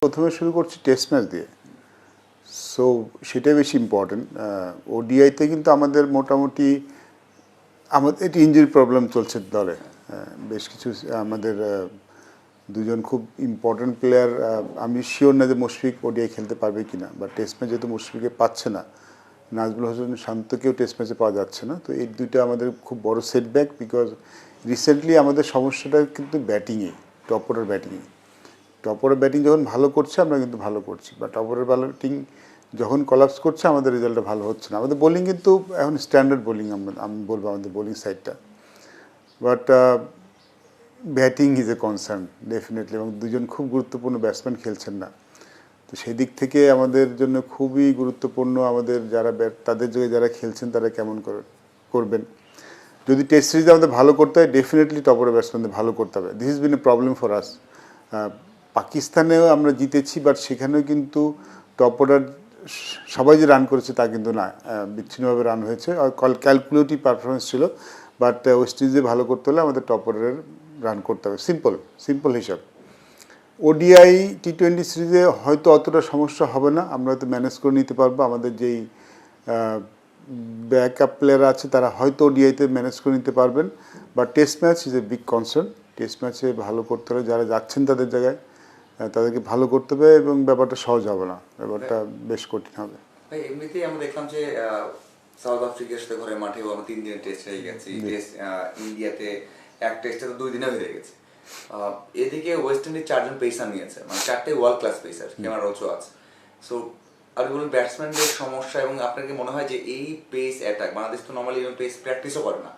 প্রথমে শুরু করছি টেস্ট ম্যাচ দিয়ে। সো সেটাই বেশি ইম্পর্টেন্ট। ওডিআইতে কিন্তু আমাদের মোটামুটি আমাদের একটি ইঞ্জুরি প্রবলেম চলছে দলে। বেশ কিছু আমাদের দুজন খুব ইম্পর্টেন্ট প্লেয়ার, আমি শিওর না যে মুশফিক ওডিআই খেলতে পারবে কি না, বা টেস্ট ম্যাচ যেহেতু মুশফিকে পাচ্ছে না, নাজমুল হোসেন শান্তকেও টেস্ট ম্যাচে পাওয়া যাচ্ছে না। তো এই দুইটা আমাদের খুব বড় সেটব্যাক, বিকজ রিসেন্টলি আমাদের সমস্যাটা কিন্তু ব্যাটিংয়ে, টপ অর্ডার ব্যাটিংয়ে। টপ অর্ডার ব্যাটিং যখন ভালো করছে আমরা কিন্তু ভালো করছি, বা টপ অর্ডার ব্যাটিং যখন কলাপস করছে আমাদের রেজাল্টটা ভালো হচ্ছে না। আমাদের বোলিং কিন্তু এখন স্ট্যান্ডার্ড বোলিং, আমি বলবো আমাদের বোলিং সাইডটা, but batting is a concern definitely, এবং দুজন খুব গুরুত্বপূর্ণ ব্যাটসম্যান খেলছেন না। তো সেই দিক থেকে আমাদের জন্য খুবই গুরুত্বপূর্ণ আমাদের যারা তাদের জায়গায় যারা খেলছেন তারা কেমন করবেন। যদি টেস্ট সিরিজ আমাদের ভালো করতে হয়, ডেফিনেটলি টপ অর্ডার ব্যাটসম্যানদের ভালো করতে হবে। This is been a problem for us. পাকিস্তানেও আমরা জিতেছি, বাট সেখানেও কিন্তু টপ অর্ডার সবাই যে রান করেছে তা কিন্তু না, বিচ্ছিন্নভাবে রান হয়েছে, ক্যালকুলেটিভ পারফরমেন্স ছিল। বাট ওয়েস্ট ইন্ডিজে ভালো করতে হলে আমাদের টপ অর্ডারের রান করতে হবে, সিম্পল হিসাব। ওডিআই টি-20 সিরিজে হয়তো অতটা সমস্যা হবে না, আমরা হয়তো ম্যানেজ করে নিতে পারবো। আমাদের যেই ব্যাকআপ প্লেয়ার আছে তারা হয়তো ওডিআইতে ম্যানেজ করে নিতে পারবেন, বা test match is a big concern. Test ম্যাচে ভালো করতে হবে, যারা যাচ্ছেন তাদের জায়গায় তাদেরকে ভালো করতে হবে, এবং ব্যাপারটা সহজ হবে না, ব্যাপারটা বেশ কঠিন হবে। এমনিতেই আমরা দেখলাম যে সাউথ আফ্রিকার সাথে ঘরে মাঠে আমরা 3 দিনের টেস্ট হয়ে গেছি, টেস্ট ইন্ডিয়াতে এক টেস্টে তো 2 দিনে হয়ে গেছে। এদিকে ওয়েস্ট ইন্ডিজ 4 জন পেসার নিয়েছে, মানে 4টে ওয়ার্ল্ড ক্লাস পেসার, কেমার রোচও আছে। সো আপনি বলুন ব্যাটসম্যানদের সমস্যা, এবং আপনার কি মনে হয় যে এই পেস অ্যাটাক, বাংলাদেশ তো নর্মালি এরকম পেস প্র্যাকটিসও করে না,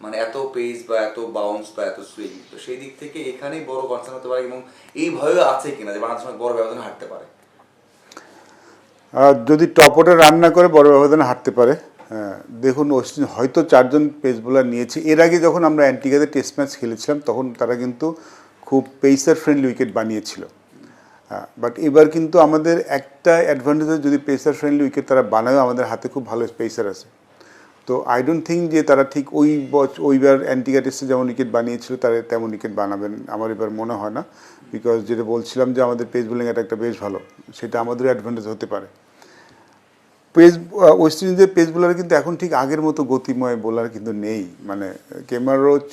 মানে এত পেস বা এত বাউন্স বা এত সুইং, তো সেই দিক থেকে এখানেই বড় কনসার্ন হতে পারে, এবং এই ভয়ও আছে কিনা যে বাংলাদেশ বড় ব্যবধানে হারতে পারে? যদি টপ অর্ডার রান না করে বড় ব্যবধানে হারতে পারে। দেখুন ওয়েস্ট ইন্ডিজ হয়তো 4 জন পেস বোলার নিয়েছে। এর আগে যখন আমরা অ্যান্টিগাতে টেস্ট ম্যাচ খেলেছিলাম তখন তারা কিন্তু খুব পেসার ফ্রেন্ডলি উইকেট বানিয়েছিল। বাট এবার কিন্তু আমাদের একটা অ্যাডভান্টেজ, যদি পেসার ফ্রেন্ডলি উইকেট তারা বানায়, আমাদের হাতে খুব ভালো পেসার আছে। তো আই ডোন্ট থিঙ্ক যে তারা ঠিক ওইবার অ্যান্টিগা টেস্টে যেমন উইকেট বানিয়েছিল তারা তেমন উইকেট বানাবেন, আমার এবার মনে হয় না। বিকজ যেটা বলছিলাম যে আমাদের পেস বোলিং অ্যাটাকটা বেশ ভালো, সেটা আমাদেরও অ্যাডভান্টেজ হতে পারে। ওয়েস্ট ইন্ডিজের পেস বোলার কিন্তু এখন ঠিক আগের মতো গতিময় বোলার কিন্তু নেই। মানে কেমার রোচ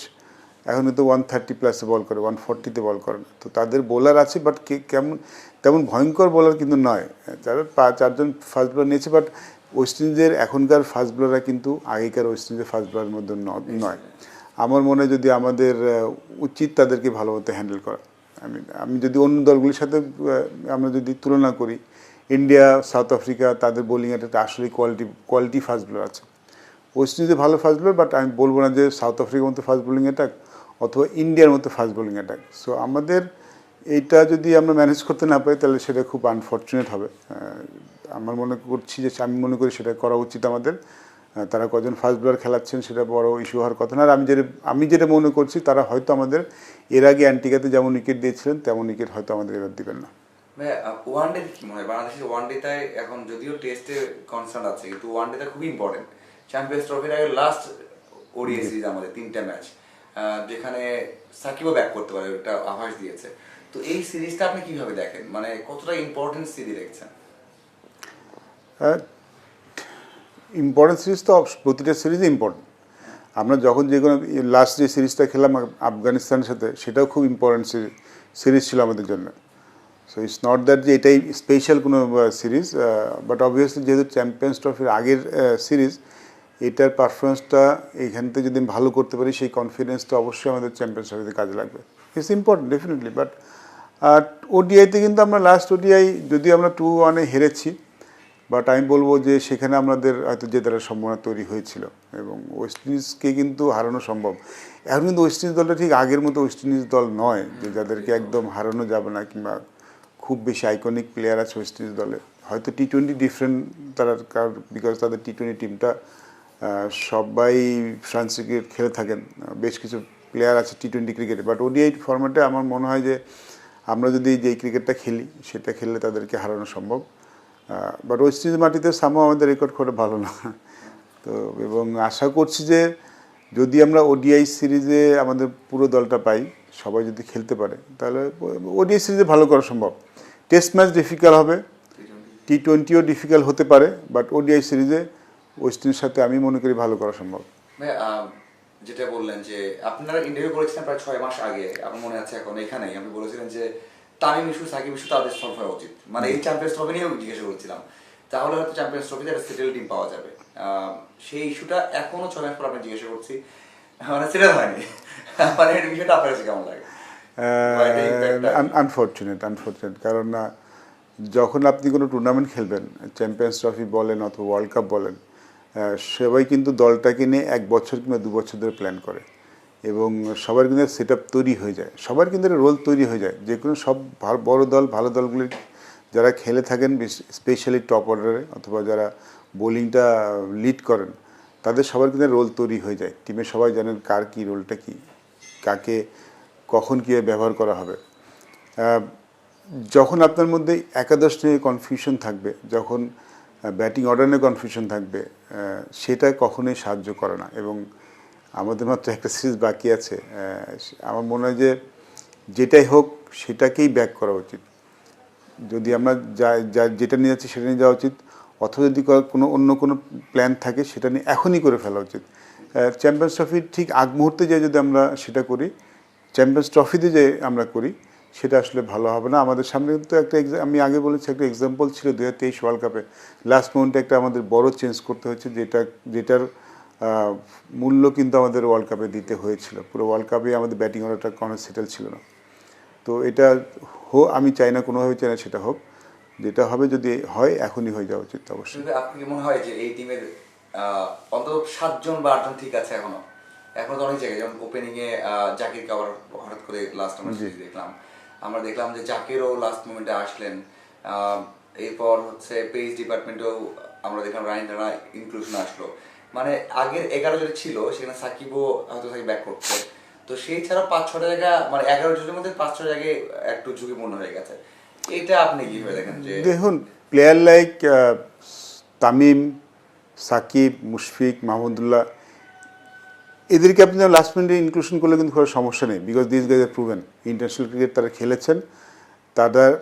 এখন কিন্তু 130+ বল করে, 140-তে বল করে না। তো তাদের বোলার আছে, বাট তেমন ভয়ঙ্কর বোলার কিন্তু নয়। তারা 4 জন ফাস্ট বোলার নিয়েছে, বাট ওয়েস্ট ইন্ডিজের এখনকার ফাস্ট বোলাররা কিন্তু আগেকার ওয়েস্ট ইন্ডিজের ফাস্ট বোলারের মধ্যে নয়। আমার মনে হয় যদি আমাদের উচিত তাদেরকে ভালো মতো হ্যান্ডেল করা। আমি যদি অন্য দলগুলির সাথে আমরা যদি তুলনা করি, ইন্ডিয়া, সাউথ আফ্রিকা, তাদের বোলিং অ্যাটাকে আসলে কোয়ালিটি ফাস্ট বোলার আছে। ওয়েস্ট ইন্ডিজে ভালো ফাস্ট বোলার, বাট আমি বলবো না যে সাউথ আফ্রিকার মতো ফাস্ট বোলিং অ্যাটাক অথবা ইন্ডিয়ার মতো ফাস্ট বোলিং অ্যাটাক। সো আমাদের এইটা যদি আমরা ম্যানেজ করতে না পারি তাহলে সেটা খুব আনফর্চুনেট হবে। আমি মনে করি সেটা করা উচিত আমাদের। তারা কজন ফাস্ট বোলার খেলাচ্ছেন সেটা বড় ইস্যু হওয়ার কথা না। আর আমি যেটা মনে করছি, তারা হয়তো আমাদের এর আগে অ্যান্টিগাতে যেমন উইকেট দিয়েছিলেন তেমন উইকেট হয়তো আমাদের এবার দিবেন না। ওয়ানডে কি মনে হয় বাংলাদেশের ওয়ানডেতে এখন যদিও টেস্টে কনসার্ন আছে, কিন্তু ওয়ানডেটা খুবই ইম্পর্টেন্ট। চ্যাম্পিয়ন্স ট্রফির আগে লাস্ট ওডিআই সিরিজ আমাদের 3টা ম্যাচ, যেখানে সাকিবও ব্যাক করতে পারে, একটা আভাস দিয়েছে। তো এই সিরিজটা আপনি কিভাবে দেখেন, মানে কতটা ইম্পর্টেন্ট সিরিজ দেখছেন? ইম্পর্টেন্ট সিরিজ তো প্রতিটা সিরিজে ইম্পর্টেন্ট। আমরা যখন যে কোনো লাস্ট যে সিরিজটা খেলাম আফগানিস্তানের সাথে, সেটাও খুব ইম্পর্টেন্ট সিরিজ ছিল আমাদের জন্য। সো ইটস নট দ্যাট যে এটাই স্পেশাল কোনো সিরিজ, বাট অবভিয়াসলি যেহেতু চ্যাম্পিয়ন্স ট্রফির আগের সিরিজ, এটার পারফরমেন্সটা এইখান থেকে যদি ভালো করতে পারি, সেই কনফিডেন্সটা অবশ্যই আমাদের চ্যাম্পিয়ন্স ট্রফিতে কাজে লাগবে। It's important definitely. বাট ওডিআইতে কিন্তু আমরা লাস্ট ওডিআই যদিও আমরা 2-1 হেরেছি, বাট আমি বলবো যে সেখানে আমাদের হয়তো জেতার সম্ভাবনা তৈরি হয়েছিল, এবং ওয়েস্ট ইন্ডিজকে কিন্তু হারানো সম্ভব। এখন কিন্তু ওয়েস্ট ইন্ডিজ দলটা ঠিক আগের মতো ওয়েস্ট ইন্ডিজ দল নয় যে যাদেরকে একদম হারানো যাবে না, কিংবা খুব বেশি আইকনিক প্লেয়ার আছে ওয়েস্ট ইন্ডিজ দলে। হয়তো টি-20 ডিফারেন্ট তারা, বিকজ তাদের টি-20 টিমটা সবাই ফ্রান্স ক্রিকেট খেলে থাকেন, বেশ কিছু প্লেয়ার আছে টি-20 ক্রিকেটে। বাট ওডিআই ফরম্যাটে আমার মনে হয় যে আমরা যদি যেই ক্রিকেটটা খেলি সেটা খেললে তাদেরকে হারানো সম্ভব। বাট ওয়েস্ট ইন্ডিজ মাটিতে সামও আমাদের রেকর্ড করে ভালো না। তো এবং আশা করছি যে যদি আমরা ওডিআই সিরিজে আমাদের পুরো দলটা পাই, সবাই যদি খেলতে পারে, তাহলে ওডিআই সিরিজে ভালো করা সম্ভব। টেস্ট ম্যাচ ডিফিকাল্ট হবে, T20ও ডিফিকাল্ট হতে পারে, বাট ওডিআই সিরিজে ওয়েস্ট ইন্ডিজের সাথে আমি মনে করি ভালো করা সম্ভব। ভাই, যেটা বললেন যে আপনারা ইন্টারভিউ করেছিলেন প্রায় 6 মাস আগে, আমার মনে আছে এখন এখানেই আপনি বলেছিলেন যে তামিম ইস্যু, সাকিব ইস্যু তাদের সলভ হওয়া উচিত, মানে এই চ্যাম্পিয়ন্স ট্রফি নিয়েও জিজ্ঞাসা করছিলাম, তাহলে হয়তো চ্যাম্পিয়ন্স ট্রফিতে একটা সেটেল টিম পাওয়া যাবে। সেই ইস্যুটা এখনো 6 মাস পর আপনি জিজ্ঞাসা করছি, মানে সেটেল হয়নি। মানে এই বিষয়টা আপনার কাছে কেমন লাগে? আনফর্চুনেট কারণ যখন আপনি কোনো টুর্নামেন্ট খেলবেন, চ্যাম্পিয়ন্স ট্রফি বলেন অথবা ওয়ার্ল্ড কাপ বলেন, সবাই কিন্তু দলটাকে নিয়ে 1 বছর কিংবা 2 বছর ধরে প্ল্যান করে এবং সবার কিন্তু সেট আপ তৈরি হয়ে যায়, সবার কিন্তু একটা রোল তৈরি হয়ে যায়। যে কোনো সব বড় দল, ভালো দলগুলি যারা খেলে থাকেন, স্পেশালি টপ অর্ডারে অথবা যারা বোলিংটা লিড করেন, তাদের সবার কিন্তু রোল তৈরি হয়ে যায়। টিমে সবাই জানেন কার কী রোলটা কী, কাকে কখন কীভাবে ব্যবহার করা হবে। যখন আপনার মধ্যে একাদশ নিয়ে কনফিউশন থাকবে, যখন ব্যাটিং অর্ডার নিয়ে কনফিউশন থাকবে, সেটা কখনোই সাহায্য করে না। এবং আমাদের মাত্র একটা সিরিজ বাকি আছে, আমার মনে হয় যে যেটাই হোক সেটাকেই ব্যাক করা উচিত। যদি আমরা যেটা নিয়ে যাচ্ছি সেটা নিয়ে যাওয়া উচিত, অথবা যদি কোনো অন্য কোনো প্ল্যান থাকে সেটা নিয়ে এখনই করে ফেলা উচিত। চ্যাম্পিয়ন্স ট্রফির ঠিক আগ মুহূর্তে যে যদি আমরা সেটা করি, চ্যাম্পিয়ন্স ট্রফিতে যে আমরা করি, সেটা আসলে ভালো হবে না। আমাদের সামনে কিন্তু একটা আমি আগে বলেছি একটা এক্সাম্পল ছিল 2023 ওয়ার্ল্ড কাপে, লাস্ট মোমেন্টে একটা আমাদের বড় চেঞ্জ করতে হয়েছে, যেটার মূল্য কিন্তু আমাদের ওয়ার্ল্ড কাপে দিতে হয়েছিল। পুরো ওয়ার্ল্ড কাপে আমাদের ব্যাটিং অর্ডারটা কোনো সেটেল ছিল না। তো এটা আমি চাই না, কোনোভাবে চাই না সেটা হোক। যেটা হবে, যদি হয় এখনই হয়ে যাওয়া উচিত অবশ্যই। আপনি কি মনে হয় যে এই টিমের অন্তত 7জন বা 8জন ঠিক আছে এখনো? এখনো তো অনেক জায়গায়, যেমন ওপেনিং এ জাকিরকে আবার হঠাৎ করে লাস্ট আমরা দেখলাম, আমরা দেখলাম যে জাকিরও লাস্ট মোমেন্টে আসলেন। এরপর হচ্ছে পেস ডিপার্টমেন্টেও আমরা দেখলাম রাইন রানা ইনক্লুশন আসলো। মানে আগের 11 জন ছিল, সেখানে সাকিবও হয়তো ব্যাক করছে। তো সেই ছাড়া 5-6টা জায়গা, মানে 11 জনের মধ্যে 5-6 জায়গায় একটু ঝুঁকিপূর্ণ হয়ে গেছে। এটা আপনি কিভাবে দেখেন? যে দেখুন, প্লেয়ার লাইক তামিম, সাকিব, মুশফিক, মাহমুদুল্লাহ, এদেরকে আপনি লাস্ট মিনিটে ইনক্লুশন করলে কিন্তু কোনো সমস্যা নেই, because this guys are proven international cricket তারা খেলেছেন,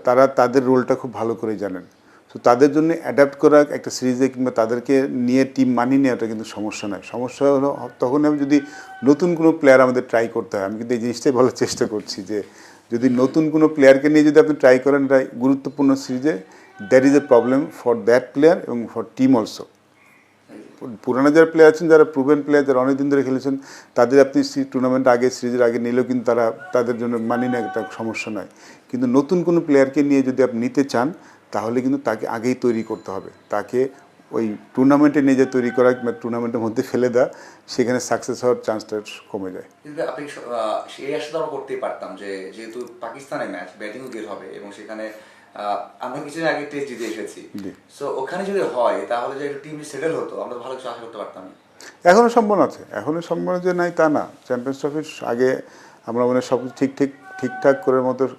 তারা তাদের রোলটা খুব ভালো করে জানেন। তো তাদের জন্য অ্যাডাপ্ট করা একটা সিরিজে কিংবা তাদেরকে নিয়ে টিম মানিয়ে নেওয়াটা কিন্তু সমস্যা নয়। সমস্যা হলো তখন আমি যদি নতুন কোনো প্লেয়ার আমাদের ট্রাই করতে হয়। আমি কিন্তু এই জিনিসটাই বলার চেষ্টা করছি যে যদি নতুন কোনো প্লেয়ারকে নিয়ে যদি আপনি ট্রাই করেন এটা গুরুত্বপূর্ণ সিরিজে, that is a problem for that player এবং ফর টিম অলসো। পুরানো যারা প্লেয়ার আছেন, যারা প্রুভেন প্লেয়ার, যারা অনেক দিন ধরে খেলেছেন, তাদের আপনি টুর্নামেন্ট আগে, সিরিজের আগে নিলেও কিন্তু তাদের জন্য মানিয়ে নেওয়া একটা সমস্যা নয়। কিন্তু নতুন কোনো প্লেয়ারকে নিয়ে যদি আপনি নিতে চান, তাহলে কিন্তু তাকে আগেই তৈরি করতে হবে। তাকে ওই টুর্নামেন্টে নিজে তৈরি করা কিংবা টুর্নামেন্টের মধ্যে ফেলে দেওয়া, সেখানে সাকসেস হওয়ার চান্সটা কমে যায়। কিন্তু আপনি সেই আশা তো আমরা করতেই পারতাম যে যেহেতু পাকিস্তানের ম্যাচ, ব্যাটিং উইকেট হবে এবং সেখানে আমরা কিছুদিন আগে টেস্ট জিতে এসেছি, সো ওখানে যদি হয় তাহলে যে টিম সেটেল হতো, আমরা ভালো কিছু আশা করতে পারতাম। এখনও সম্ভাবনা আছে, এখনও সম্ভাবনা যে নাই তা না। চ্যাম্পিয়ন্স ট্রফির আগে আমরা মানে সব ঠিকঠাক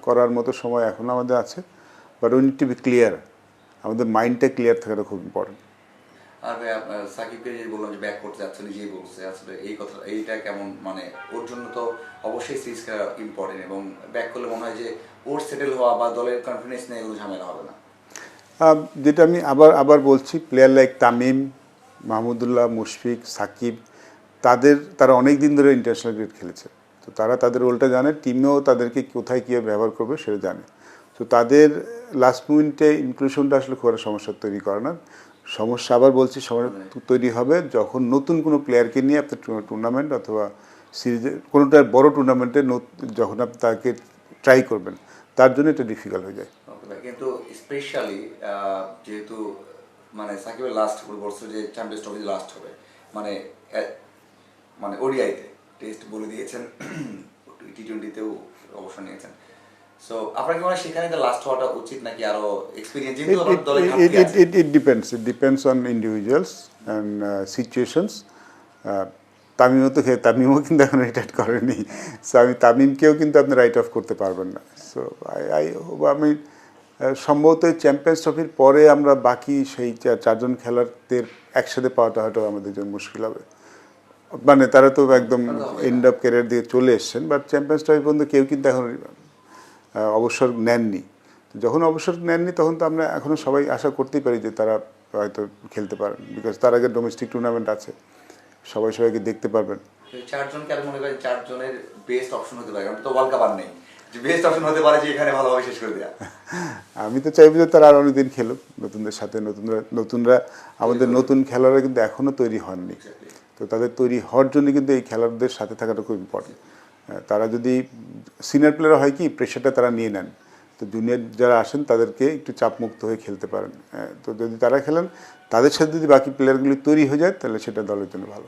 করার মতো সময় এখনও আমাদের আছে, but we need to be clear. আমাদের মাইন্ডটা ক্লিয়ার থাকাটা খুব ইম্পর্টেন্ট। আর ভাই, সাকিবকে যে বললাম যে ব্যাক করতে যাচ্ছে, নিজেই বলছে আসলে এই কথা, এইটা কেমন? মানে ওর জন্য তো অবশ্যই সিরিজ খেলা ইম্পর্টেন্ট এবং ব্যাক করলে মনে হয় যে ওর সেটেল হওয়া বা দলের কনফিডেন্স নিয়ে এগুলো ঝামেলা হবে না। যেটা আমি আবার বলছি, প্লেয়ার লাইক তামিম, মাহমুদুল্লাহ, মুশফিক, সাকিব, তারা অনেক দিন ধরে ইন্টারন্যাশনাল ক্রিকেট খেলেছে। তো তারা তাদের রোলটা জানে, টিমেও তাদেরকে কোথায় কীভাবে ব্যবহার করবে সেটা জানে। তো তাদের লাস্ট মিনিটে ইনক্লুশনটা আসলে খুব একটা সমস্যা তৈরি করে না। সমস্যা আবার বলছি সমস্যা তৈরি হবে যখন নতুন কোনো প্লেয়ারকে নিয়ে আপনি টুর্নামেন্ট অথবা সিরিজে কোনোটা বড় টুর্নামেন্টে যখন আপনি তাকে ট্রাই করবেন, তার জন্য এটা ডিফিকাল্ট হয়ে যায়। কিন্তু স্পেশালি যেহেতু মানে সাকিবের লাস্ট বলছো যে চ্যাম্পিয়ন্স ট্রফি লাস্ট হবে, মানে মানে ওডিআইতে টেস্ট বলে দিয়েছেন, T20তেও অবসর নিয়েছেন। সো আপনার কি মনে হয় সেখানে লাস্ট হওয়াটা উচিত নাকি আরো experience? It depends on individuals and situations. তামিমও কিন্তু এখন রিটায়ার করেনি, সো তামিমকেও কিন্তু আপনি রাইট অফ করতে পারবেন না। সো আমি সম্ভবত চ্যাম্পিয়ন্স ট্রফির পরে আমরা বাকি সেই 4জন খেলোয়াড়দের একসাথে পাওয়াটা হয়তো আমাদের জন্য মুশকিল হবে। মানে তারা তো একদম এন্ড অফ ক্যারিয়ার দিয়ে চলে এসছেন, বাট চ্যাম্পিয়ন্স ট্রফি পর্যন্ত কেউ কিন্তু এখন অবসর নেননি। তো যখন অবসর নেননি তখন তো আমরা এখনও সবাই আশা করতেই পারি যে তারা হয়তো খেলতে পারেন, বিকজ তার আগে ডোমেস্টিক টুর্নামেন্ট আছে, সবাই সবাইকে দেখতে পারবেন। চারজনকে আর মনে করেন চারজনের বেস্ট অপশন হতে পারে, কারণ তো ওয়ার্ল্ড কাপ আর নেই, যে বেস্ট অপশন হতে পারে যে এখানে ভালোভাবে শেষ করে দেয়া। আমি তো চাইবো যে তারা আর অনেকদিন খেলুক নতুনদের সাথে, নতুনরা আমাদের নতুন খেলোয়াড়রা কিন্তু এখনও তৈরি হননি, তো তাদের তৈরি হওয়ার জন্য কিন্তু এই খেলোয়াড়দের সাথে থাকাটা খুব ইম্পর্টেন্ট। তারা যদি সিনিয়র প্লেয়ার হয় কি প্রেশারটা তারা নিয়ে নেন, তো জুনিয়র যারা আসেন তাদেরকে একটু চাপমুক্ত হয়ে খেলতে পারেন। তো যদি তারা খেলেন তাদের সাথে যদি বাকি প্লেয়ারগুলি তৈরি হয়ে যায় তাহলে সেটা দলের জন্য ভালো।